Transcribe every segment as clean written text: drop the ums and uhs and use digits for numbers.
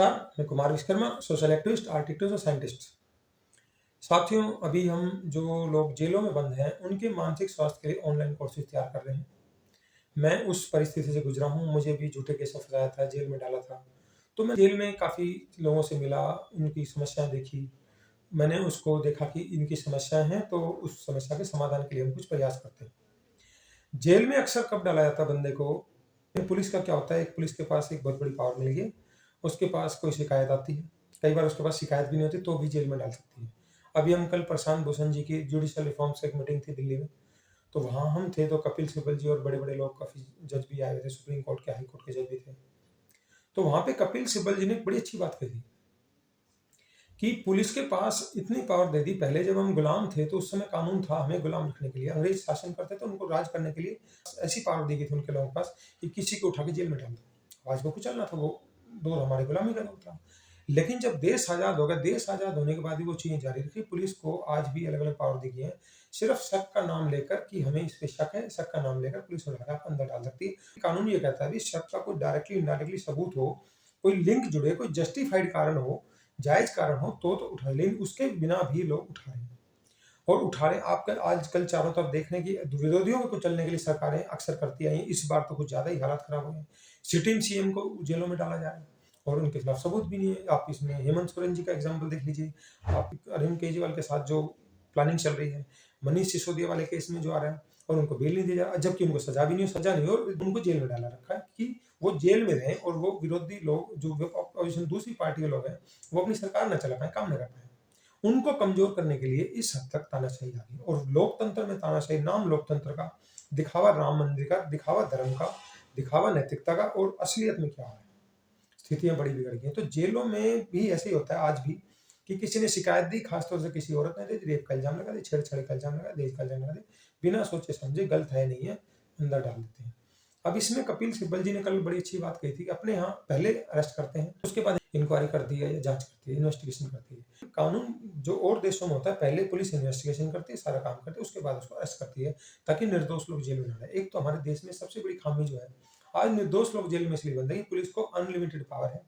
नमस्कार, मैं Kumar Vishwakarma, social activist, artist और साइंटिस्ट। साथियों, अभी हम जो लोग जेलों में बंद हैं, उनके मानसिक स्वास्थ्य के लिए ऑनलाइन कोर्सेज तैयार कर रहे हैं। मैं उस परिस्थिति से गुजरा हूँ, मुझे भी झूठे केस में फंसाया था, जेल में डाला था। तो मैं जेल में काफ़ी लोगों से मिला, उनकी समस्याएँ देखी। मैंने उसको देखा कि इनकी समस्याएँ हैं, तो उस समस्या के समाधान के लिए हम कुछ प्रयास करते हैं। जेल में अक्सर कब डाला जाता है बंदे को? पुलिस का क्या होता है, एक पुलिस के पास एक बहुत बड़ी पावर मिल गई है, उसके पास कोई शिकायत आती है, कई बार उसके पास शिकायत भी नहीं होती तो भी जेल में डाल सकती है। अभी हम कल प्रशांत भूषण जी की जुडिशियल रिफॉर्म्स की एक मीटिंग थी दिल्ली में, तो वहाँ हम थे, तो कपिल सिब्बल जी और बड़े-बड़े लोग, काफ़ी जज भी आए हुए थे, सुप्रीम कोर्ट के, हाई कोर्ट के जज भी थे। तो वहाँ पे कपिल सिब्बल जी ने एक बड़ी अच्छी बात कही थी कि पुलिस के पास इतनी पावर दे दी। पहले जब हम गुलाम थे तो उस समय कानून था हमें गुलाम रखने के लिए, अंग्रेज शासन करते थे, उनको राज करने के लिए ऐसी पावर दी गई थी उनके लोगों के पास कि किसी को उठा के जेल में डाल दो, आज वो कुचलना था, वो दौर हमारे गुलामी का दौर था। लेकिन जब देश आज़ाद हो गया, देश आज़ाद होने के बाद भी वो चीज़ें जारी रखी। पुलिस को आज भी अलग-अलग पावर दी गई है, सिर्फ शक का नाम लेकर कि हमें इस पे शक है, शक का नाम लेकर पुलिस उठा के अंदर डाल सकती है। कानून ये कहता है कि शक का कोई डायरेक्टली इनडायरेक्टली सबूत हो, कोई लिंक जुड़े, कोई जस्टिफाइड कारण हो, जायज़ कारण हो तो उठा, लेकिन उसके बिना भी लोग उठा रहे हैं और उठा रहे हैं। आपका आजकल चारों तरफ देखने की विरोधियों को कुचलने के लिए सरकारें अक्सर करती आई हैं। इस बार तो कुछ ज़्यादा ही हालात खराब हो गए हैं। सिटिंग सीएम को जेलों में डाला जा रहा है और उनके खिलाफ सबूत भी नहीं है। आप इसमें हेमंत सोरेन जी का एग्जाम्पल देख लीजिए, आप अरविंद केजरीवाल के साथ जो प्लानिंग चल रही है, मनीष सिसोदिया वाले केस में जो आ रहा है, और उनको बेल नहीं दिया जा रहा, जबकि उनको सजा भी नहीं हो, सजा नहीं हो, और उनको जेल में डाला रखा है कि वो जेल में रहें और वो विरोधी लोग, जो अपोजिशन दूसरी पार्टी के लोग हैं, वो अपनी सरकार न चला पाए, काम न कर पाए। उनको कमजोर करने के लिए इस हद तक तानाशाही आ गई। और लोकतंत्र में तानाशाही, नाम लोकतंत्र का, दिखावा राम मंदिर का, दिखावा धर्म का, दिखावा नैतिकता का, और असलियत में क्या हो रहा है, स्थितियां बड़ी बिगड़ गई हैं। तो जेलों में भी ऐसे ही होता है आज भी कि किसी ने शिकायत दी, खासतौर से किसी औरत ने दी, रेप का इल्जाम लगा दे, छेड़छाड़ी का इल्जाम लगा दे, दहेज का इल्जाम लगा दे, बिना सोचे समझे, गलत है नहीं है, अंदर डाल देते हैं। अब इसमें कपिल सिब्बल जी ने कल बड़ी अच्छी बात कही थी कि अपने यहाँ पहले अरेस्ट करते हैं, उसके बाद इंक्वायरी करती है या जांच करती है, इन्वेस्टिगेशन करती है। कानून जो और देशों में होता है, पहले पुलिस इन्वेस्टिगेशन करती है, सारा काम करती है, उसके बाद उसको अरेस्ट करती है, ताकि निर्दोष लोग जेल में ना रहे। एक तो हमारे देश में सबसे बड़ी खामी जो है, आज निर्दोष लोग जेल में इसलिए बंद है कि पुलिस को अनलिमिटेड पावर है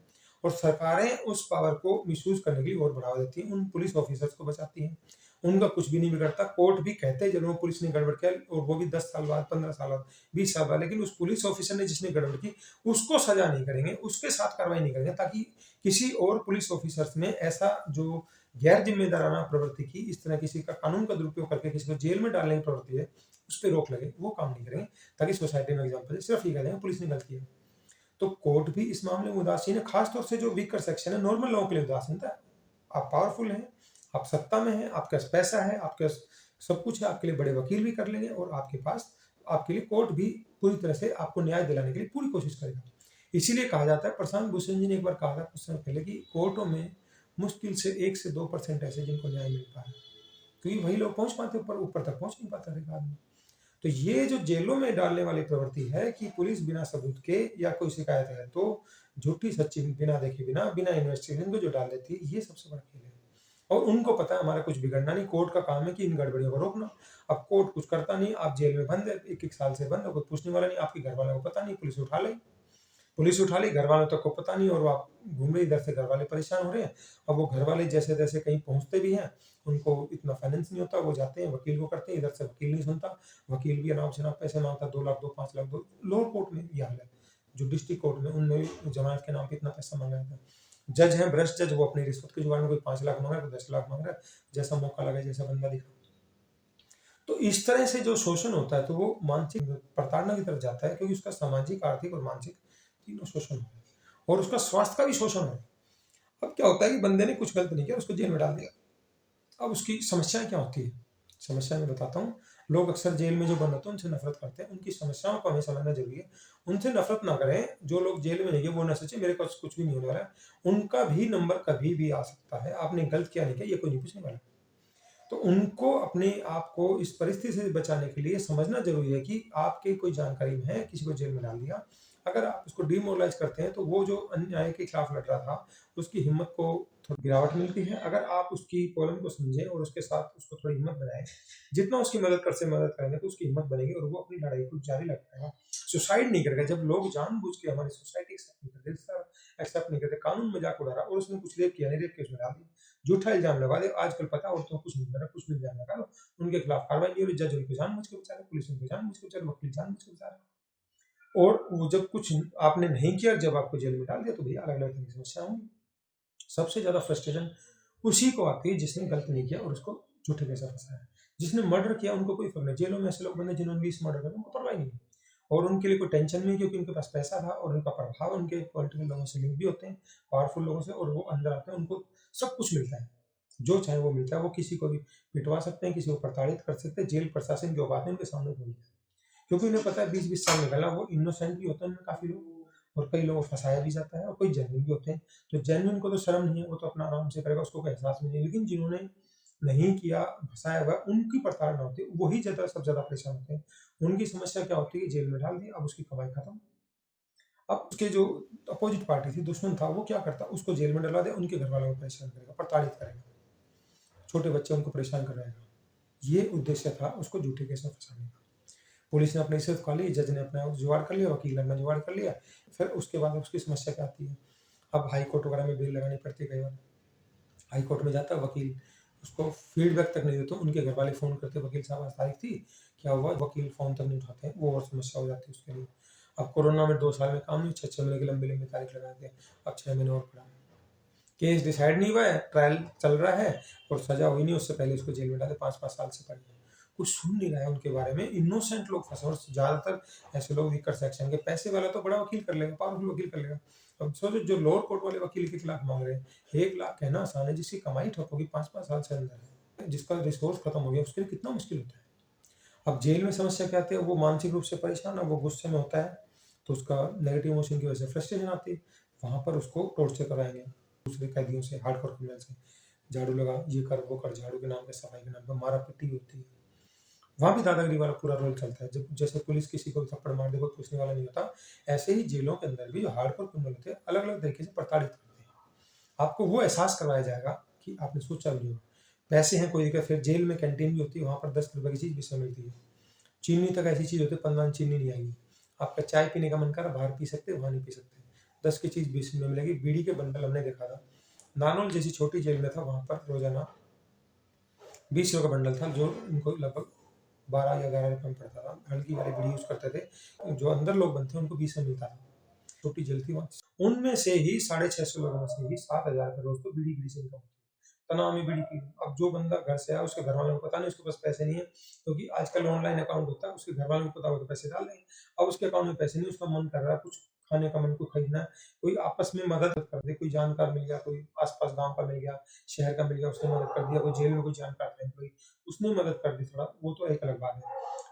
और सरकारें उस पावर को मिसयूज करने के लिए और बढ़ावा देती हैं, उन पुलिस ऑफिसर्स को बचाती हैं, उनका कुछ भी नहीं बिगड़ता। कोर्ट भी कहते हैं जरूर पुलिस ने गड़बड़ किया, और वो भी 10 साल बाद, 15 साल बाद, 20 साल बाद, लेकिन उस पुलिस ऑफिसर ने जिसने गड़बड़ की उसको सजा नहीं करेंगे, उसके साथ कार्रवाई नहीं करेंगे, ताकि किसी और पुलिस ऑफिसर्स ने ऐसा जो गैर जिम्मेदाराना प्रवृत्ति की, इस तरह किसी का कानून का दुरुपयोग करके किसी को जेल में डालने की प्रवृत्ति है, उस पर रोक लगे, वो काम नहीं करेंगे, ताकि सोसाइटी में एग्जाम्पल सिर्फ ये कह देंगे पुलिस ने गलत किया। तो कोर्ट भी इस मामले में उदासीन है, खासतौर से जो वीकर सेक्शन है, नॉर्मल लोगों के लिए उदासीन था। आप पावरफुल हैं, आप सत्ता में हैं, आपके पास पैसा है, आपके पास सब कुछ है, आपके लिए बड़े वकील भी कर लेंगे, और आपके पास, आपके लिए कोर्ट भी पूरी तरह से आपको न्याय दिलाने के लिए पूरी कोशिश करेगा। इसीलिए कहा जाता है, प्रशांत भूषण जी ने एक बार कहा था कुछ समय पहले कि कोर्टों में मुश्किल से 1 से 2% ऐसे जिनको न्याय मिल पा रहा है, क्योंकि वही लोग पहुंच पाते, ऊपर ऊपर तक पहुंच नहीं पाता हर एक आदमी। तो ये जो जेलों में डालने वाली प्रवृत्ति है कि पुलिस बिना सबूत के, या कोई शिकायत है तो झूठी सच्ची बिना देखे, बिना बिना इन्वेस्टिगेशन को जो डाल देती है, ये सबसे बड़ा खेल है। और उनको पता है हमारा कुछ बिगड़ना नहीं, कोर्ट का काम है कि इन गड़बड़ियों को रोकना। अब कोर्ट कुछ करता नहीं, आप जेल में बंद है, 1-1 साल से बंद है, कोई पूछने वाला नहीं, आपके घर वालों को पता नहीं, पुलिस उठा ली, घर वालों तक को पता नहीं, और वो आप घूम रहे, इधर से घर वाले परेशान हो रहे हैं। अब वो घर वाले जैसे तैसे कहीं पहुंचते भी हैं, उनको इतना फाइनेंस नहीं होता, वो जाते हैं वकील को करते हैं, इधर से वकील नहीं सुनता, वकील भी अनाप शनाप पैसे मांगता, 2 लाख दो, 5 लाख दो। लोअर कोर्ट में ये हाल है, जो डिस्ट्रिक्ट कोर्ट में, उनमें भी जमानत के नाम पे इतना पैसा मांगा जाता है। जज हैं भ्रष्ट जज, वो अपनी रिश्वत के जुगाड़ में कोई 5 लाख मांग रहा है, कोई 10 लाख मांग रहा है, जैसा मौका लगा, जैसा बंदा दिखा। तो इस तरह से जो शोषण होता है, तो वो मानसिक प्रताड़ना की तरफ जाता है, क्योंकि उसका सामाजिक, आर्थिक और मानसिक तीनों शोषण हो रहा है, और उसका स्वास्थ्य का भी शोषण हो रहा है। अब क्या होता है कि बंदे ने कुछ गलत नहीं किया, उसको जेल में डाल दिया। अब उसकी समस्याएं क्या होती है, समस्या मैं बताता हूँ। लोग अक्सर जेल में जो बंद होते हैं उनसे नफरत करते हैं, उनकी समस्याओं को हमें समझना जरूरी है। उनसे नफरत ना करें, जो लोग जेल में नहीं है वो ना सोचे मेरे पास कुछ भी नहीं होने वाला है। उनका भी नंबर कभी भी आ सकता है, आपने गलत किया नहीं किया ये कोई नहीं पूछने वाला। तो उनको अपने आप को इस परिस्थिति से बचाने के लिए समझना जरूरी है कि आपके कोई जानकारी में है, किसी को जेल में डाल दिया, अगर आप उसको डिमोरलाइज करते हैं तो वो जो अन्याय के खिलाफ लड़ रहा था, उसकी हिम्मत को थोड़ी गिरावट मिलती है। अगर आप उसकी प्रॉब्लम को समझें और उसके साथ उसको थोड़ी हिम्मत बनाएं, जितना उसकी मदद कर से मदद करेंगे तो उसकी हिम्मत बनेगी और वो अपनी लड़ाई को जारी रख पाएगा, सुसाइड नहीं करेगा। जब लोग जानबूझ के हमारी सोसाइटी के साथ नहीं करते, एक्सेप्ट नहीं करते, कानून मजाक उड़ा रहा और उसने कुछ रेप किया नहीं, रेप केस में डाल दिया, झूठा इल्जाम लगा दे। आजकल पता है औरतों को कुछ नहीं कर रहा, कुछ भी इल्जाम लगा दो, उनके खिलाफ कार्रवाई नहीं हो रही, जज उनको जानबूझ के बचा रहे, पुलिस उनको जानबूझ के बचा रही, वकील जानबूझ के बचा रहे। और वो जब कुछ आपने नहीं किया, जब आपको जेल में डाल दिया, तो भैया अलग अलग तरह की समस्या होंगी। सबसे ज्यादा फ्रस्ट्रेशन उसी को आती है जिसने गलत नहीं किया और उसको झूठे केस में फंसाया। जिसने मर्डर किया उनको कोई फर्क नहीं। जेलों में ऐसे लोग बंदे जिन्होंने 20 मर्डर करे, उनको परवाह नहीं है और उनके लिए कोई टेंशन नहीं, क्योंकि उनके पास पैसा था और उनका प्रभाव उनके पॉलिटिकल लोगों से लिंक भी होते हैं, पावरफुल लोगों से, और वो अंदर आते हैं, उनको सब कुछ मिलता है, जो चाहे वो मिलता है। वो किसी को भी पिटवा सकते हैं, किसी को प्रताड़ित कर सकते हैं। जेल प्रशासन जो बात है उनके सामने बोलते हैं, क्योंकि उन्हें पता है 20-20 साल निकलना। वो इनोसेंट भी होते हैं उनमें काफी लोग, और कई लोगों को फंसाया भी जाता है, और कोई जेन्युइन भी होते हैं। तो जेन्युइन को तो शर्म नहीं है, वो तो अपना आराम से करेगा, उसको कोई एहसास भी नहीं है। लेकिन जिन्होंने नहीं किया, फंसाया हुआ, उनकी प्रताड़ना होती है, वही ज्यादा सबसे ज्यादा परेशान होते हैं। उनकी समस्या क्या होती है कि जेल में डाल दिया, अब उसकी कमाई खत्म। अब उसके जो अपोजिट पार्टी थी, दुश्मन था, वो क्या करता, उसको जेल में डलवा दे, उनके घर वालों को परेशान करेगा, प्रताड़ित करेगा, छोटे बच्चे उनको परेशान कराएगा। ये उद्देश्य था उसको झूठे केस में फंसाने का। पुलिस ने अपनी इज्जत खा ली, जज ने अपना जुगाड़ कर लिया, वकील ने अपना जुगाड़ कर लिया। फिर उसके बाद उसकी समस्या क्या आती है, अब हाई कोर्ट वगैरह में बेल लगानी पड़ती है। कई बार हाई कोर्ट में जाता है वकील, उसको फीडबैक तक नहीं देते, उनके घर वाले फ़ोन करते, वकील साहब आज तारीख थी, क्या हुआ, वकील फ़ोन तक नहीं उठाते हैं, वो और समस्या हो जाती है उसके लिए। अब कोरोना में 2 साल में काम नहीं, 6-6 महीने की लंबी-लंबी तारीख लगा के अब 6 महीने और पड़ा। केस डिसाइड नहीं हुआ है, ट्रायल चल रहा है और सज़ा हुई नहीं, उससे पहले उसको जेल में डाले, 5-5 साल से पड़ी है। कुछ सुन नहीं रहा है उनके बारे में, इनोसेंट लोग फँसे, और ज़्यादातर ऐसे लोग विकर सेक्शन के। पैसे वाला तो बड़ा वकील कर लेगा, पावरफुल वकील कर लेगा। अब सोचो जो लोअर कोर्ट वाले वकील के खिलाफ माँग रहे हैं, 1 लाख कहना आसान है, जिसकी कमाई ठप होगी 5-5 साल से अंदर है, जिसका रिसोर्स खत्म हो गया, उसके लिए कितना मुश्किल होता है। अब जेल में समस्या क्या आती है, वो मानसिक रूप से परेशान है, वो गुस्से में होता है, तो उसका नेगेटिव इमोशन की वजह से फ्रस्ट्रेशन आती है, वहाँ पर उसको टॉर्चर कराएँगे दूसरे कैदियों से, हार्डकोर क्रिमिनल से। झाड़ू लगा, ये कर, वो कर, झाड़ू के नाम पे, सफाई के नाम पे मारा-पिटी होती है। वहाँ भी दादागिरी वाला पूरा रोल चलता है। जब जैसे पुलिस किसी को थप्पड़ मार दे, कोई पूछने वाला नहीं होता, ऐसे ही जेलों के अंदर भी जो हार्डकोर क्रिमिनल होते हैं, अलग-अलग तरीके से प्रताड़ित करते हैं। आपको वो एहसास करवाया जाएगा कि आपने सोचा भी नहीं होगा। पैसे हैं कोई दिक्कत, फिर जेल में कैंटीन भी होती है, वहाँ पर 10 रुपए की चीज़ 20 में मिलती है। चीनी तक ऐसी चीज़ होती है, 15 में चीनी नहीं आएगी। आपका चाय पीने का मन कर रहा, बाहर पी सकते हैं, वहाँ नहीं पी सकते। 10 की चीज़ 20 में मिलेगी। बीड़ी के बंडल हमने देखा था, नानोल जैसी छोटी जेल में था, वहाँ पर रोज़ाना 20 रुपये का बंडल था, जो उनको लगभग 12 या 11 रुपये में पड़ता था। हल्की वाली बीड़ी यूज़ करते थे, जो अंदर लोग बनते उनको 20 में मिलता था। छोटी जेल थी वहाँ। उनमें से ही 650 लोगों में से ही 7,000 रुपये रोज़ तो बीड़ी से इनकम होती है। तनाव में बीड़ी पी। अब जो बंदा घर से आया, उसके घर वालों को पता नहीं उसके पास पैसे नहीं है, क्योंकि आजकल ऑनलाइन अकाउंट होता है, उसके घर वालों को पता हो तो पैसे डाल देंगे। अब उसके अकाउंट में पैसे नहीं, उसका मन कर रहा है कुछ खाने का, मन को खरीदना है, कोई आपस में मदद कर दे, कोई जानकार मिल गया, कोई आस-पास गाँव का मिल गया, शहर का मिल गया, उसने मदद कर दिया, कोई जेल में कोई जानकार था एम्प्लॉयी, उसने मदद कर दी थोड़ा, वो तो एक अलग बात है।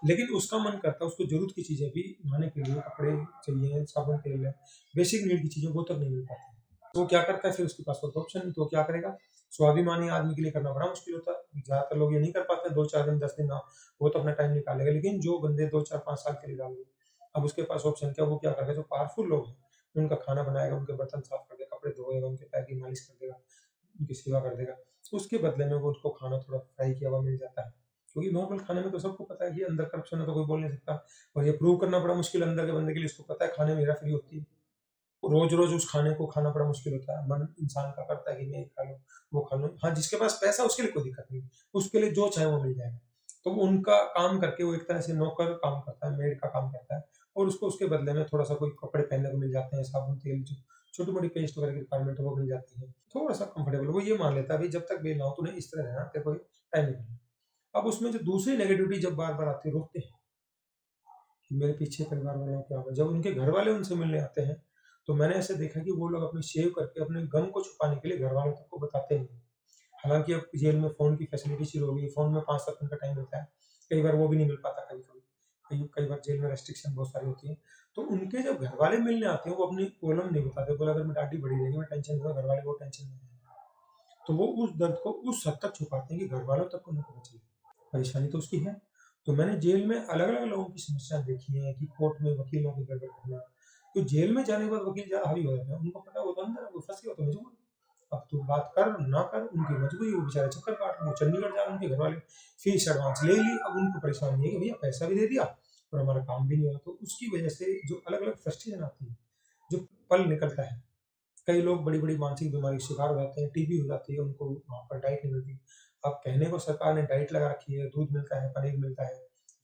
लेकिन उसका मन करता है, उसको ज़रूरत की चीज़ें भी नहाने के लिए कपड़े चाहिए, साबुन, तेल है, बेसिक नीड की चीज़ें वो तक नहीं मिल पाती। तो वो क्या करता है, फिर उसके पास कोई ऑप्शन नहीं, तो वो क्या करेगा, स्वाभिमानी आदमी के लिए करना बड़ा मुश्किल होता है। ज़्यादातर लोग ये नहीं कर पाते, 2-4 दिन, 10 दिन, हाँ, वो तो अपना टाइम निकालेगा। लेकिन जो बंदे 2-4-5 साल के लिए डाल दिए, अब उसके पास ऑप्शन क्या, वो क्या करेगा, जो पावरफुल लोग हैं, उनका खाना बनाएगा, उनके बर्तन साफ कर देगा, कपड़े धोएगा, उनके पैर की मालिश कर देगा, उनकी सेवा कर देगा। उसके बदले में वो उसको खाना थोड़ा फ्राई किया हुआ मिल जाता है। क्योंकि नॉर्मल खाने में तो सबको पता है कि अंदर करप्शन है, तो कोई बोल नहीं सकता, और ये प्रूव करना बड़ा मुश्किल है अंदर के बंदे के लिए, उसको पता है खाने में हेरा-फेरी होती है। रोज़-रोज़ उस खाने को खाना बड़ा मुश्किल होता है। मन इंसान का करता है कि मैं ये खा लूँ, वो खा लूँ। हाँ, जिसके पास पैसा है उसके लिए कोई दिक्कत नहीं, उसके लिए जो चाहे वो मिल जाएगा। तो उनका काम करके वो एक तरह से नौकर काम करता है, मेड का काम करता है, और उसको उसके बदले में थोड़ा-सा कोई कपड़े पहनने को मिल जाते हैं, साबुन, तेल, जो छोटी-मोटी पेस्ट वगैरह की रिक्वायरमेंट है वो मिल जाती है। थोड़ा-सा कंफर्टेबल वो ये मान लेता है, भई जब तक बेल ना हो तूने इस तरह रहना, तेरे को टाइम निकलना। अब उसमें जो दूसरी नेगेटिविटी जब बार-बार आती है, रोकते हैं कि मेरे पीछे परिवार वालों को क्या होगा। जब उनके घर वाले उनसे मिलने आते हैं, तो मैंने ऐसे देखा कि वो लोग अपनी शेव करके अपने गम को छुपाने के लिए घर वालों तक को बताते नहीं। हालाँकि अब जेल में फ़ोन की फैसिलिटी शुरू हो गई है, फ़ोन में 5-7 दिन का टाइम मिलता है। कई बार वो भी नहीं मिल पाता कभी-कभी। कई बार जेल में रिस्ट्रिक्शन बहुत सारी होती है। तो उनके जब घरवाले मिलने आते हैं, वो अपनी प्रॉब्लम नहीं बताते। बोला अगर मैं डाँटी बड़ी रहेगी, मैं टेंशन में, घरवाले वो टेंशन में हैं। तो वो उस दर्द को उस हद तक छुपाते हैं कि घरवालों तक को ना पता चले। परेशानी तो उसकी है। तो मैंने जेल में अलग-अलग लोगों की समस्याएँ देखी हैं कि कोर्ट में वकीलों की गड़बड़ करना। तो जेल में जाने के बाद वकील ज़्यादा हावी हो जाते हैं। उनको पता है वो तो अंदर है, वो फँस गया तो मजबूर है। अब तू बात कर, ना कर, उनकी मजबूरी, वो बेचारे चक्कर काट रहे हैं, वो चंडीगढ़ जा रहे हैं, उनके घरवाले फीस एडवांस ले ली, अब उनको परेशानी है कि भैया पैसा भी दे दिया और हमारा काम भी नहीं हुआ। तो उसकी वजह से जो अलग-अलग फ्रस्ट्रेशन आती है, जो पल निकलता है, कई लोग बड़ी-बड़ी मानसिक बीमारी के शिकार हो जाते हैं, टीबी हो जाती है, उनको वहाँ पर डाइट नहीं मिलती। अब कहने को सरकार ने डाइट लगा रखी है, दूध मिलता है, पनीर मिलता है,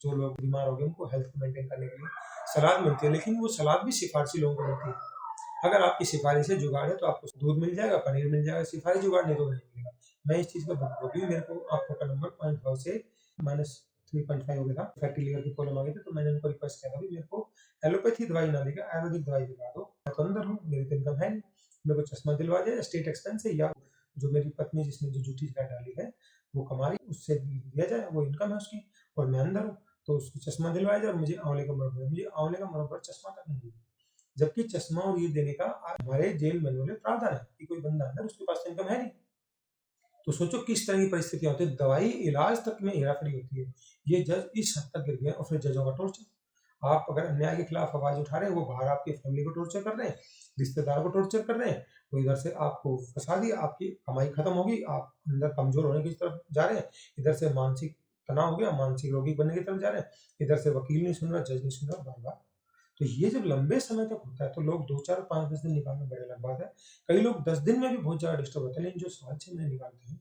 जो लोग बीमार हो गए उनको हेल्थ को मेंटेन करने के लिए सलाद मिलती है, लेकिन वो सलाद भी सिफारशी लोगों को मिलती है। अगर आपकी सिफारिश से जुगाड़ है तो आपको दूध मिल जाएगा, पनीर मिल जाएगा, सिफारिश जुगाड़ नहीं तो नहीं मिलेगा। मैं इस चीज़ का भुगतभोगी हूँ, मेरे को आँखों का नंबर 0.5 से -3.5 हो गया था, फैटी लिवर की प्रॉब्लम आ गई थी, तो मैंने उनको रिक्वेस्ट किया था कि मेरे को एलोपैथी दवाई ना देकर आयुर्वेदिक दवाई दिलवा दो। मैं तो अंदर हूँ, मेरी तो इनकम है नहीं, मेरे को चश्मा दिलवा दिया स्टेट एक्सपेंस से, या जो मेरी पत्नी जिसने जो झूठी शिकायत डाली है, वो कमा रही है, उससे दिया जाए, वो इनकम है उसकी और मैं अंदर हूँ, तो उसको चश्मा दिलवाया जाए और मुझे आँवले का मुरब्बा, मुझे आँवले का मुरब्बा चश्मा तक नहीं दिया। जबकि चश्मा और ये देने का हमारे जेल मैनुअल में प्रावधान है कि कोई बंदा अंदर उसके पास तो इनकम है नहीं। तो सोचो किस तरह की परिस्थितियां होती है, दवाई इलाज तक में हेराफेरी होती है। ये जज इस हद तक गिर गए और फिर जजों का टॉर्चर। आप अगर अन्याय के खिलाफ आवाज उठा रहे हैं, वो बाहर आपकी फैमिली को टॉर्चर कर रहे हैं, रिश्तेदारों को टॉर्चर कर रहे हैं, वो इधर से आपको फंसा दिया, आपकी कमाई खत्म होगी, आप अंदर कमजोर होने की तरफ जा रहे हैं, इधर से मानसिक तनाव हो गया, मानसिक रोगी बनने की तरफ जा रहे हैं, इधर से वकील नहीं सुन रहा, जज नहीं सुन रहा, बार बार। तो ये जब लंबे समय तक होता है तो लोग 2, 4, 5, 10 दिन निकालना बड़े अलग बात है। कई लोग 10 दिन में भी बहुत ज्यादा डिस्टर्ब होते हैं, लेकिन जो 7, 6 महीने निकालते हैं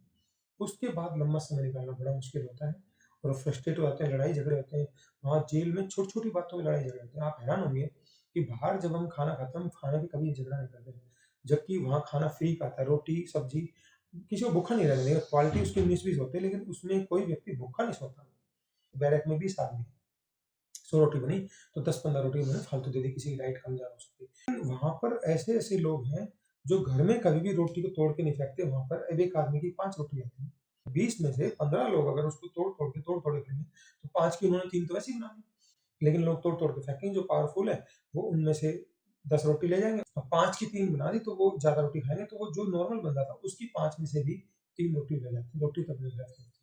उसके बाद लंबा समय निकालना बड़ा मुश्किल होता है और फ्रस्ट्रेट हो जाते हैं, लड़ाई झगड़े होते हैं। वहाँ जेल में छोटी-छोटी बातों में लड़ाई झगड़े होते हैं। आप हैरान होंगे कि बाहर जब हम खाना खाते हैं, हम खाने पे कभी झगड़ा नहीं करते। जबकि वहाँ खाना फ्री का आता है, रोटी, सब्ज़ी, किसी को भूखा नहीं रहने देंगे। क्वालिटी उसकी 19-20 होती है, लेकिन उसमें कोई व्यक्ति भूखा नहीं सोता। बैरक में 20 आदमी, 100 रोटी बनी तो 10-15 रोटी उन्होंने फालतू दे दी, किसी की डाइट कम ज़्यादा हो सकती है। वहाँ पर ऐसे-ऐसे लोग हैं जो घर में कभी भी रोटी को तोड़ के नहीं फेंकते, वहाँ पर अब एक आदमी की 5 रोटी आती है। 20 में से 15 लोग अगर उसको तोड़-तोड़ के खाएँगे, तो 5 की उन्होंने 3 तो वैसे ही बना ली। लेकिन लोग तोड़-तोड़ के फेंकेंगे, जो पावरफुल है, वो उनमें से 10 रोटी ले जाएँगे और 5 की 3 बना दी, तो वो ज़्यादा रोटी खाएँगे, तो वो जो नॉर्मल बंदा था, उसकी 5 में से भी 3 रोटी रह जाती है, रोटी तक नहीं रहती है।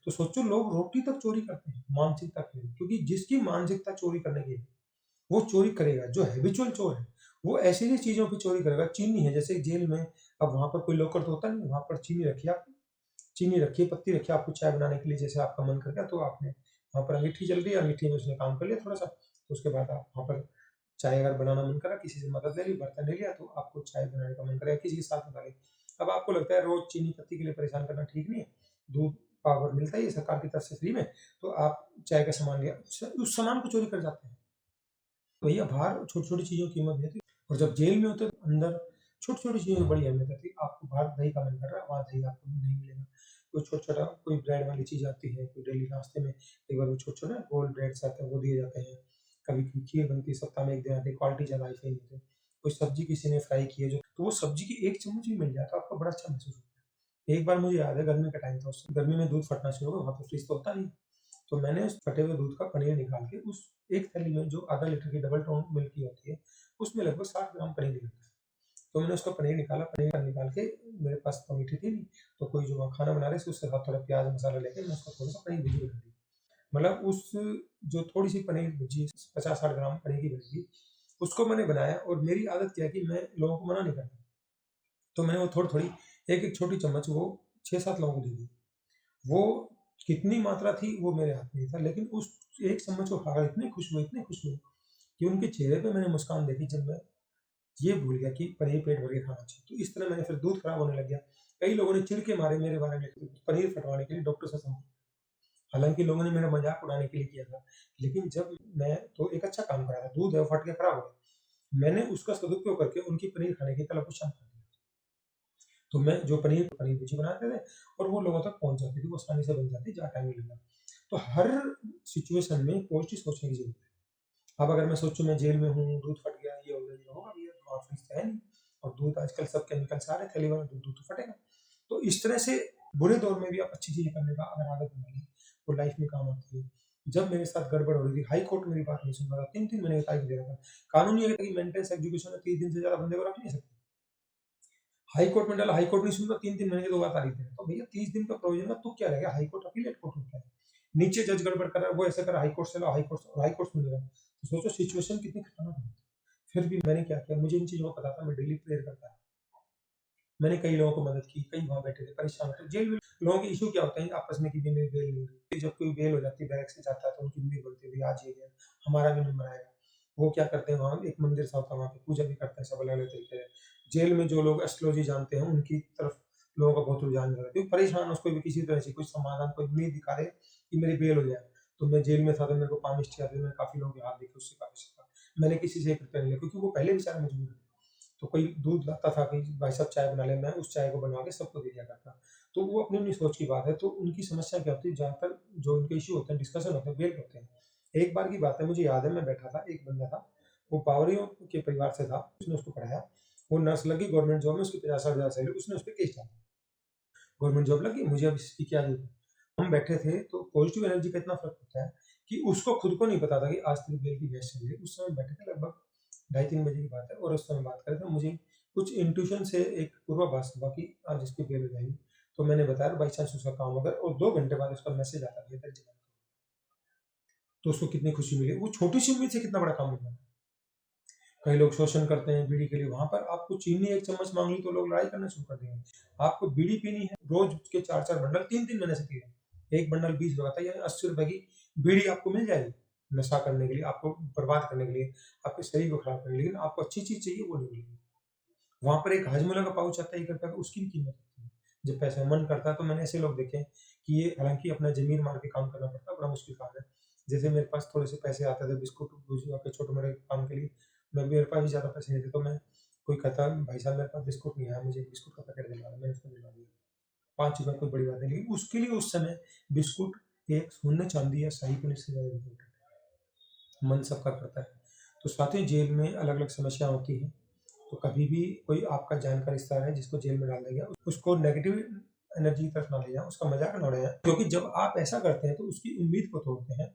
तो सोचो लोग रोटी तक चोरी करते हैं, मानसिकता के लिए, क्योंकि जिसकी मानसिकता चोरी करने की है, वो चोरी करेगा। जो हैबिचुअल चोर है, वो ऐसी ही चीज़ों की चोरी करेगा। चीनी है, जैसे जेल में अब वहाँ पर कोई लॉकर तो होता नहीं, वहाँ पर चीनी रखी है आपने, चीनी रखी है, पत्ती रखी है आपको चाय बनाने के लिए, जैसे आपका मन कर गया तो आपने वहाँ पर अंगीठी जल रही है, अंगीठी में उसने काम कर लिया थोड़ा-सा, तो उसके बाद आप वहाँ पर चाय अगर बनाना मन करा, किसी से मदद ले ली, बर्तन ले लिया, तो आपको चाय बनाने का मन करेगा, किसी के साथ बना ली। अब आपको लगता है रोज़ चीनी पत्ती के लिए परेशान करना ठीक नहीं है, दूध पावर मिलता ही है सरकार की तरफ से फ्री में, तो आप चाय का सामान लिया, उस सामान को चोरी कर जाते हैं। भैया बाहर छोटी-छोटी चीज़ों की कीमत नहीं होती और जब जेल में होते हो तो अंदर छोटी-छोटी चीज़ों की बड़ी अहमियत होती है। आपको बाहर दही का मन कर रहा है, वहाँ दही आपको नहीं मिलेगा। कोई छोटा-छोटा कोई ब्रेड वाली चीज़ आती है, कोई डेली नाश्ते में कई बार वो छोटे-छोटे गोल ब्रेड्स आते हैं, वो दिए जाते हैं। कभी खीर बनती है, सप्ताह में 1 दिन आती है, क्वालिटी ज़्यादा हाई-फाई नहीं होती। कोई सब्ज़ी किसी ने फ्राई की है जो, तो वो सब्ज़ी की 1 चम्मच भी मिल जाए तो आपको बड़ा अच्छा महसूस होता है। एक बार मुझे याद है गर्मी का टाइम था, उस गर्मी में दूध फटना शुरू हो गया, वहाँ पे फ्रिज तो होता नहीं। तो मैंने उस फटे हुए दूध का पनीर निकाल के उस एक थैली में जो आधा लीटर की डबल टोन मिल्क की होती है, उसमें लगभग 60 ग्राम पनीर निकलता है। तो मैंने उसका पनीर निकाला, पनीर निकाल के मेरे पास तो मीठी थी नहीं, तो कोई जो वहाँ खाना बना रहे थे उसके साथ थोड़ा प्याज मसाला लेके मैं उसका थोड़ा सा पनीर भुर्जी बना दी। मतलब उस जो थोड़ी सी पनीर भुर्जी 50-60 ग्राम पनीर की बनेगी, उसको मैंने बनाया और मेरी आदत क्या है कि मैं लोगों को मना नहीं करता। तो मैंने वो थोड़ी-थोड़ी एक-एक छोटी चम्मच वो 6-7 लोगों को दे दी। वो कितनी मात्रा थी वो मेरे हाथ में नहीं था, लेकिन उस एक चम्मच को खाकर इतने खुश हुए कि उनके चेहरे पे मैंने मुस्कान देखी, जब मैं ये भूल गया कि पनीर पेट भर के खाना चाहिए। तो इस तरह मैंने फिर दूध खराब होने लग गया। कई लोगों ने चिढ़ के मारे मेरे बारे में पनीर फटवाने के लिए डॉक्टर से संपर्क, हालाँकि लोगों ने मेरा मज़ाक उड़ाने के लिए किया था। लेकिन जब मैं तो एक अच्छा काम करा था, दूध है वो फट के खराब हो गया। मैंने उसका सदुपयोग करके उनकी पनीर खाने की तलब को शांत कर दिया। तो मैं जो पनीर पनीर भुर्जी बनाते थे और वो लोगों तक पहुँच जाती थी, वो आसानी से बन जाती, ज़्यादा टाइम नहीं लगता। तो हर सिचुएशन में पॉज़िटिव सोचने की ज़रूरत है। अब अगर मैं सोचूँ मैं जेल में हूँ, दूध फट गया, ये हो गया, ये होगा भैया, वहाँ फ्रिज तो है नहीं और दूध आजकल सब केमिकल से आ रहे हैं, थैली वाला दूध, दूध तो फटेगा। तो इस तरह से बुरे दौर में भी आप अच्छी चीज़ें करने का अगर आदत बना लें, वो लाइफ में काम आती है। जब मेरे साथ गड़बड़ हो रही थी, हाई कोर्ट मेरी बात नहीं सुन रहा था, 3-3 महीने का टाइम दे रहा था। कानून ये है कि मेंटेनेंस एग्जीक्यूशन में 30 दिन से ज़्यादा बंदे को रख नहीं सकते। हाई कोर्ट में डाला, हाई कोर्ट नहीं सुन रहा, 3-3 महीने की 2 बार तारीख दे रहा है। तो भैया 30 दिन का प्रोविज़न का तुक क्या रहेगा? हाई कोर्ट अपीलेट कोर्ट होता है। नीचे जज गड़बड़ कर रहा है, वो ऐसा कर रहा है, हाई कोर्ट से लाओ, हाई कोर्ट सुन ले रहा है। तो सोचो सिचुएशन कितनी खतरनाक है। फिर भी मैंने क्या किया, मुझे इन चीज़ों का पता था, मैं डेली प्रेयर करता था। मैंने कई लोगों को मदद की, कई वहाँ बैठे थे, परेशान थे। जेल में लोगों के इश्यू क्या होते हैं आपस में कि मेरी बेल नहीं हो रही। जब कोई बेल हो जाती है, बैरक से जाता है तो उनकी उम्मीद बनती है, भई आज ये गया, हमारा भी नंबर आएगा। वो क्या करते हैं, वहाँ एक मंदिर सा होता है, वहाँ पे पूजा भी करते हैं सब अलग-अलग तरीके से। जेल में जो लोग एस्ट्रोलॉजी जानते हैं उनकी तरफ लोगों का बहुत रुझान रहता है, क्योंकि परेशान उसको भी किसी तरह से कुछ समाधान, कोई उम्मीद दिखा दे कि मेरी बेल हो जाए। तो मैं जेल में था तो मेरे को पामिस्ट्री आती थी, मैंने काफ़ी लोगों के हाथ देखे, उससे काफ़ी सीखा। मैंने किसी से 1 रुपया नहीं लिया क्योंकि वो पहले बेचारा मजबूर है। तो कोई दूध लाता था कि भाई साहब चाय बना लें, मैं उस चाय को बनवा के सबको दे दिया करता। तो वो अपनी-अपनी सोच की बात है, तो उनकी समस्या क्या होती है, ज़्यादातर जो उनके इश्यू होते हैं, डिस्कशन होते हैं, बेल होते हैं। एक बार की बात है, मुझे याद है, मैं बैठा था, एक बंदा था, वो पावरियों के परिवार से था, उसने उसको पढ़ाया, वो नर्स लगी गवर्नमेंट जॉब में, उसकी 50-60 हज़ार सैलरी, उसने उस पे केस डाला। गवर्नमेंट जॉब लगी, मुझे अब इसकी क्या ज़रूरत है? हम बैठे थे, तो पॉज़िटिव एनर्जी का इतना फ़र्क होता है कि उसको खुद को नहीं पता था कि आज तेरी बेल की गैस चल रही है। उस समय बैठे थे, लगभग ढाई 3 बजे की बात है, और उस समय बात कर रहे थे। मुझे कुछ इंट्यूशन से एक पूर्वाभास हुआ कि आज इसकी बेल हो जाएगी। तो मैंने बताया, बाई चांस उसका काम हो गया, और 2 घंटे बाद उसका मैसेज आता है, तेरी जमानत। तो उसको कितनी खुशी मिली। वो छोटी-सी उम्मीद से कितना बड़ा काम हो जाता है। कई लोग शोषण करते हैं बीड़ी के लिए, वहाँ पर आपको चीनी 1 चम्मच माँग ली तो लोग लड़ाई करना शुरू कर देंगे। आपको बीड़ी पीनी है, रोज़ के 4-4 बंडल 3-3 महीने से पी रहे हैं। 1 बंडल 20 रुपए का, यानी ₹80 की बीड़ी आपको मिल जाएगी, नशा करने के लिए, आपको बर्बाद करने के लिए, आपके शरीर को खराब करने के लिए। लेकिन आपको अच्छी चीज़ चाहिए, वो नहीं मिलेगी। वहाँ पर एक हाजमोला का पाउच आता है ₹1 का, उसकी भी कीमत होती है। जब पैसा मन करता है, तो मैंने ऐसे लोग देखे हैं कि ये हालाँकि अपना ज़मीर मार के काम करना पड़ता है, बड़ा मुश्किल काम है। जैसे मेरे पास थोड़े से पैसे आते थे बिस्कुट, भुजिया के छोटे-मोटे काम के लिए, मेरे पास भी ज़्यादा पैसे नहीं थे, तो मैं, कोई कहता भाई साहब मेरे पास बिस्कुट नहीं है, मुझे एक बिस्कुट का पैकेट दिलवा दो, मैंने उसको दिलवा दिया। ₹5 कोई बड़ी बात नहीं, लेकिन उसके लिए उस समय बिस्कुट एक सोने चांदी या शाही पनीर से ज़्यादा इम्पोर्टेंट है। मन सबका करता है। तो साथ ही जेल में अलग-अलग समस्या होती हैं। तो कभी भी कोई आपका जानकार रिश्तेदार है जिसको जेल में डाल दिया गया, उसको नेगेटिव एनर्जी की तरफ ना ले जाएँ, उसका मज़ाक ना उड़ाएँ, क्योंकि जब आप ऐसा करते हैं तो उसकी उम्मीद को तोड़ते हैं।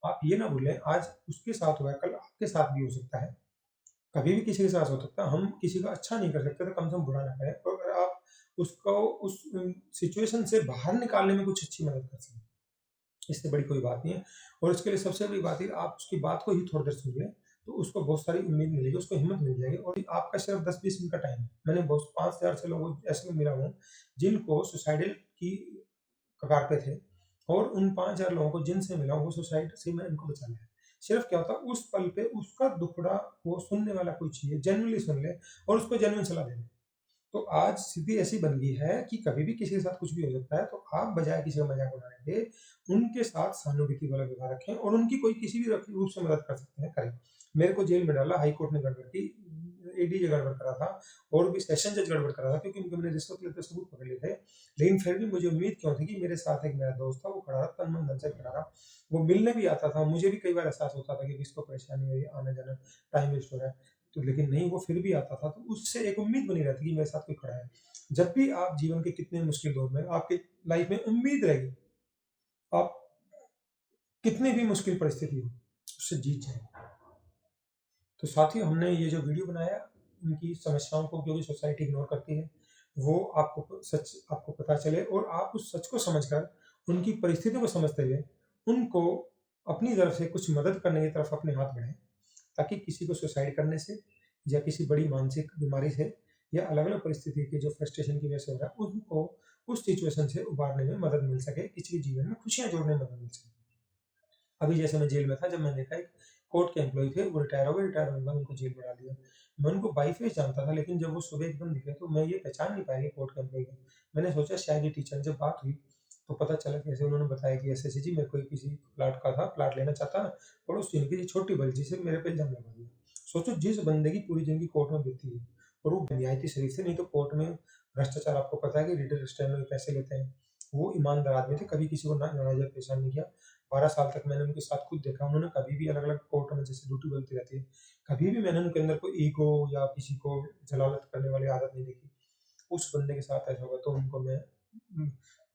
आप ये ना भूलें, आज उसके साथ हुआ है, कल आपके साथ भी हो सकता है। कभी भी किसी के साथ हो सकता है। हम किसी का अच्छा नहीं कर सकते, तो कम से कम बुरा ना करें। और अगर आप उसको उस सिचुएशन से बाहर निकालने में कुछ अच्छी मदद कर सकें, इससे बड़ी कोई बात नहीं है। और उसके लिए सबसे बड़ी बात है, आप उसकी बात को ही थोड़ी देर सुन लें, तो उसको बहुत सारी उम्मीद मिलेगी, उसको हिम्मत मिल जाएगी, और आपका सिर्फ 10-20 मिनट का टाइम है। मैंने बहुत 5,000 से लोगों ऐसे लोग मिला हूँ, जिनको सुसाइडल की कगार पे थे, और उन 5,000 लोगों को जिनसे मिला हूँ, वो सुसाइड से मैंने उनको बचा लिया। सिर्फ क्या होता है, उस पल पे उसका दुखड़ा वो सुनने वाला कोई चाहिए, जेन्युइनली सुन ले, और उसको जेन्युइन सलाह दे दे। तो आज स्थिति ऐसी बन गई है कि कभी भी किसी के साथ कुछ भी हो सकता है, तो आप बजाय किसी का मज़ाक उड़ाने के, उनके साथ सहानुभूति वाला व्यवहार रखें, और उनकी कोई किसी भी रूप से मदद कर सकते हैं, करें। मेरे को जेल में डाला, हाई कोर्ट ने गड़बड़ की, एडीजे गड़बड़ करा था, और भी सेशन जज गड़बड़ करा था, क्योंकि उनके मैंने रिश्वत लेते सबूत पकड़ लिए थे। लेकिन फिर भी मुझे उम्मीद क्यों थी कि मेरे साथ एक मेरा दोस्त था, वो खड़ा रहा, तन मन धन से खड़ा रहा। वो मिलने भी आता था, मुझे भी कई बार एहसास होता था कि इसको परेशानी हो रही है, आना-जाना, टाइम वेस्ट हो रहा है। तो लेकिन नहीं, वो फिर भी आता था, तो उससे एक उम्मीद बनी रहती कि मेरे साथ कोई खड़ा है। जब भी आप जीवन के कितने मुश्किल दौर में, आपकी लाइफ में उम्मीद रहेगी, आप कितनी भी मुश्किल परिस्थिति हो, उससे जीत जाएँगे। तो साथियों, हमने ये जो वीडियो बनाया, उनकी समस्याओं को, क्योंकि सोसाइटी इग्नोर करती है, वो आपको सच आपको पता चले, और आप उस सच को समझकर, उनकी परिस्थितियों को समझते हुए, उनको अपनी तरफ से कुछ मदद करने की तरफ अपने हाथ बढ़ाएँ, ताकि किसी को सुसाइड करने से, या किसी बड़ी मानसिक बीमारी से, या अलग-अलग परिस्थिति की जो फ्रस्ट्रेशन की वजह से हो रहा है, उनको उस सिचुएशन से उबारने में मदद मिल सके, किसी के जीवन में खुशियाँ जोड़ने में मदद मिल सके। अभी जैसे मैं जेल में था, जब मैंने देखा एक कोर्ट के एम्प्लॉयी थे, वो रिटायर हो गए, रिटायर होने के बाद उनको जेल में डाल दिया। मैं उनको बाई फेस जानता था, लेकिन जब वो सुबह एकदम दिखे, तो मैं ये पहचान नहीं पाया कि कोर्ट के एम्प्लॉयी को। मैंने सोचा शायद ये टीचर। जब बात हुई, तो पता चला कि ऐसे उन्होंने बताया कि ऐसे-ऐसे जी, मेरे को किसी प्लॉट का था, प्लॉट लेना चाहता, पड़ोसी ने किसी छोटी बच्ची से मेरे पे इल्ज़ाम लगा दिया। सोचो, जिस बंदे की पूरी ज़िंदगी कोर्ट में बीती है, और वो निहायती शरीफ से, नहीं तो कोर्ट में भ्रष्टाचार, आपको पता है कि रीडर स्टैम्प में पैसे लेते हैं। वो ईमानदार आदमी थे, कभी किसी को ना नाजायज़ परेशान नहीं किया। 12 साल तक मैंने उनके साथ खुद देखा, उन्होंने कभी भी अलग-अलग कोर्ट में जैसे ड्यूटी बनती रहती है, कभी भी मैंने उनके अंदर कोई ईगो या किसी को जलालत करने वाली आदत नहीं देखी। उस बंदे के साथ ऐसा हुआ, तो उनको मैं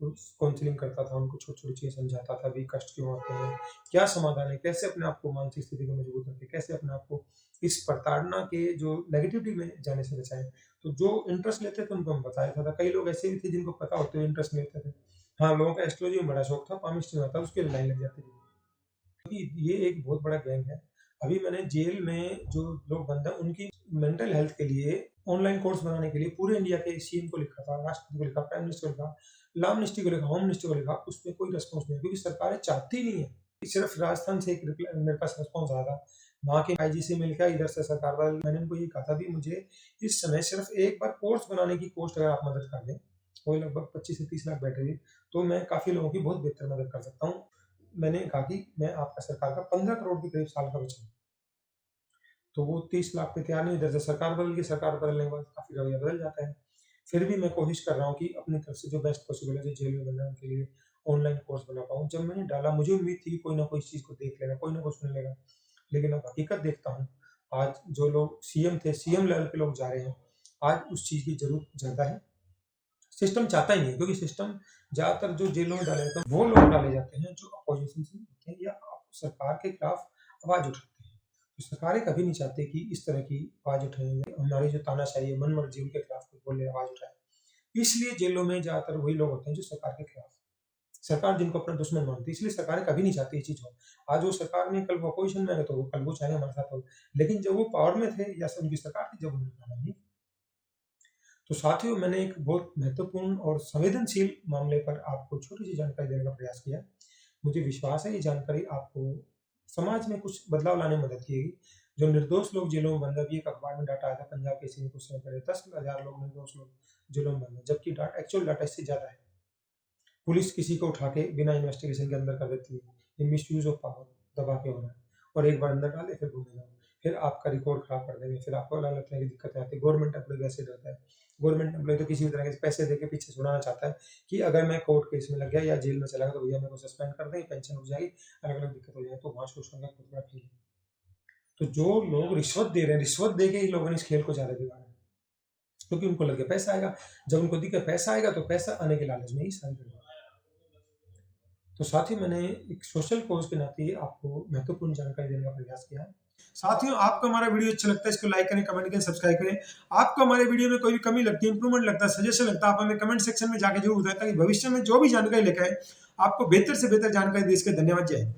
काउंसलिंग करता था, उनको छोटी-छोटी चीज़ें समझाता था, भी कष्ट क्यों आते हैं, क्या समाधान है, कैसे अपने आप को मानसिक स्थिति को मजबूत रखें, कैसे अपने आप को इस प्रताड़ना के जो नेगेटिविटी में जाने से बचाएँ। तो जो इंटरेस्ट लेते थे, उनको मैं बताया था। कई लोग ऐसे भी थे जिनको पता होते हुए इंटरेस्ट नहीं लेते थे। हाँ, लोगों का एस्ट्रोलॉजी में बड़ा शौक था, पामिस्ट्री में आता, उसके लिए लाइन लग जाती थी। क्योंकि ये एक बहुत बड़ा गैंग है। अभी मैंने जेल में जो लोग बंद हैं, उनकी मेंटल हेल्थ के लिए ऑनलाइन कोर्स बनाने के लिए पूरे इंडिया के सीएम को लिखा था, राष्ट्रपति को लिखा, प्राइम मिनिस्टर को लिखा, लॉ मिनिस्ट्री को लिखा, होम मिनिस्ट्री को लिखा, उसमें कोई रिस्पॉन्स नहीं है, क्योंकि सरकारें चाहती नहीं है। सिर्फ राजस्थान से एक रिप्लाई मेरे पास रिस्पॉन्स आया था, वहाँ के आईजी से मिल के इधर से सरकार वाले, मैंने उनको ये कहा था भी मुझे इस समय सिर्फ एक बार कोर्स बनाने की कॉस्ट अगर आप मदद कर दें, वो लगभग 25 से 30 लाख बैठेगी, तो मैं काफ़ी लोगों की बहुत बेहतर मदद कर सकता हूँ। मैंने कहा कि मैं आपका सरकार का 15 करोड़ के करीब साल का बचा, तो वो 30 लाख पे तैयार नहीं। इधर से सरकार बदल गई, सरकार बदलने के बाद काफ़ी रवैया बदल जाता है। फिर भी मैं कोशिश कर रहा हूँ कि अपनी तरफ से जो बेस्ट पॉसिबल है, जो जेल में बंद है उनके लिए ऑनलाइन कोर्स बना पाऊँ। जब मैंने डाला मुझे उम्मीद थी कि कोई ना कोई इस चीज़ को देख लेगा, कोई ना कोई सुन लेगा, लेकिन अब हकीकत देखता हूँ, आज जो लोग सीएम थे, सीएम लेवल पे लोग जा रहे हैं, आज उस चीज़ की ज़रूरत ज़्यादा है। सिस्टम चाहता ही नहीं है, क्योंकि सिस्टम ज़्यादातर जो जेलों में डाले जाते हैं, वो लोग डाले जाते हैं जो अपोजिशन से होते हैं या सरकार के खिलाफ आवाज़ उठाते हैं। तो सरकारें कभी नहीं चाहती कि इस तरह की आवाज़ उठाएँ या हमारी जो तानाशाही है, मनमर्जी उनके खिलाफ कोई बोले, आवाज़ उठाए। इसलिए जेलों में ज़्यादातर वही लोग होते हैं जो सरकार के खिलाफ, सरकार जिनको अपना दुश्मन मानती है, इसलिए सरकारें कभी नहीं चाहती ये चीज़ हो। आज वो सरकार में, कल वो अपोजिशन में है, तो वो कल वो चाहे हमारे साथ हो। लेकिन जब वो पावर में थे या उनकी सरकार थी, जब उन्होंने माना नहीं। तो साथियों, मैंने एक बहुत महत्वपूर्ण और संवेदनशील मामले पर आपको छोटी-सी जानकारी देने का प्रयास किया। मुझे विश्वास है ये जानकारी आपको समाज में कुछ बदलाव लाने में मदद करेगी। जो निर्दोष लोग जेलों में बंद हैं, अभी एक अखबार में डाटा आया था, पंजाब केसरी में कुछ समय पहले 10,000 लोग, निर्दोष लोग जेलों में बंद हैं, जबकि एक्चुअल डाटा इससे ज़्यादा है। पुलिस किसी को उठा के बिना इन्वेस्टिगेशन के अंदर कर देती है। ये मिसयूज़ ऑफ पावर दबा के हो रहा है, और एक बार अंदर डाले फिर घूमे जाओ, फिर आपका रिकॉर्ड खराब कर देंगे, फिर आपको अलग-अलग तरह की दिक्कतें आती हैं। गवर्नमेंट एम्प्लॉयी वैसे डरता है। गवर्नमेंट एम्प्लॉयी तो किसी भी तरह के पैसे देके पीछे छुड़ाना चाहता है कि अगर मैं कोर्ट केस में लग गया या जेल में चला गया, तो भैया मेरे को सस्पेंड कर देंगे, पेंशन रुक जाएगी, अलग-अलग दिक्कत हो जाएगी। तो वहाँ शोषण का बहुत बड़ा खेल है। तो जो लोग रिश्वत दे रहे हैं, रिश्वत देके ही लोगों ने इस खेल को ज़्यादा बिगाड़ा है, क्योंकि उनको लगे पैसा आएगा। जब उनको दिखे पैसा आएगा, तो पैसा आने के लालच में ही सारी गड़बड़। तो साथ ही मैंने एक सोशल कॉज के नाते आपको महत्वपूर्ण जानकारी देने का प्रयास किया है। साथियों, आपको हमारा वीडियो अच्छा लगता है, इसको लाइक करें, कमेंट करें, सब्सक्राइब करें। आपको हमारे वीडियो में कोई भी कमी लगती है, इंप्रूवमेंट लगता है, सजेशन लगता है, आप हमें कमेंट सेक्शन में जाके जरूर बताएं, ताकि भविष्य में जो भी जानकारी लेकर आए, आपको बेहतर से बेहतर जानकारी दे सके। धन्यवाद, जय हिंद।